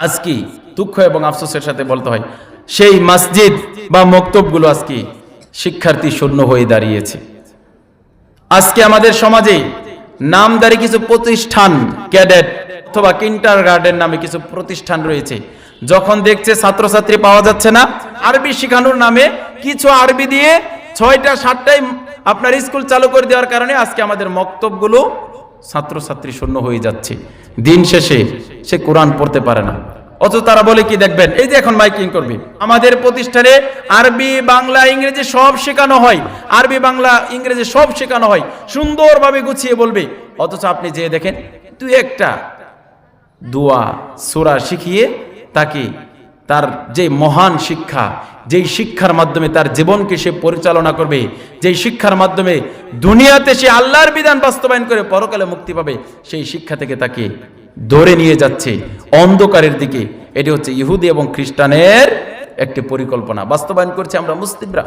আজকে দুঃখ এবং আফসোসের সাথে বলতে হয়, সেই মসজিদ বা মক্তবগুলো আজকে শিক্ষার্থী শূন্য হয়ে দাঁড়িয়েছে। আজকে আমাদের সমাজে নামদারি কিছু প্রতিষ্ঠান, ক্যাডেট অথবা কিন্ডারগার্টেন নামে কিছু প্রতিষ্ঠান রয়েছে। যখন দেখছে ছাত্রছাত্রী পাওয়া যাচ্ছে না, আরবি শেখানোর নামে কিছু আরবি দিয়ে 6টা 7টায় আপনার স্কুল চালু করে দেওয়ার কারণে আজকে আমাদের মক্তবগুলো ছাত্রছাত্রী শূন্য হয়ে যাচ্ছে। দিন শেষে সে কোরআন পড়তে পারে না। অথচ তারা বলে কি, দেখবেন এই যে এখন মাইকিং করবে, আমাদের প্রতিষ্ঠানে আরবি বাংলা ইংরেজি সব শেখানো হয়, আরবি বাংলা ইংরেজি সব শেখানো হয়, সুন্দরভাবে গুছিয়ে বলবে। অথচ আপনি যে দেখেন তুই একটা দোয়া সূরা শিখিয়ে তাকে তার যে মহান শিক্ষা, যেই শিক্ষার মাধ্যমে তার জীবনকে সে পরিচালনা করবে, যেই শিক্ষার মাধ্যমে দুনিয়াতে সে আল্লাহর বিধান বাস্তবায়ন করে পরকালে মুক্তি পাবে, সেই শিক্ষা থেকে তাকে ধরে নিয়ে যাচ্ছে অন্ধকারের দিকে। এটি হচ্ছে ইহুদি এবং খ্রিস্টানের একটি পরিকল্পনা, বাস্তবায়ন করছে আমরা মুসলিমরা।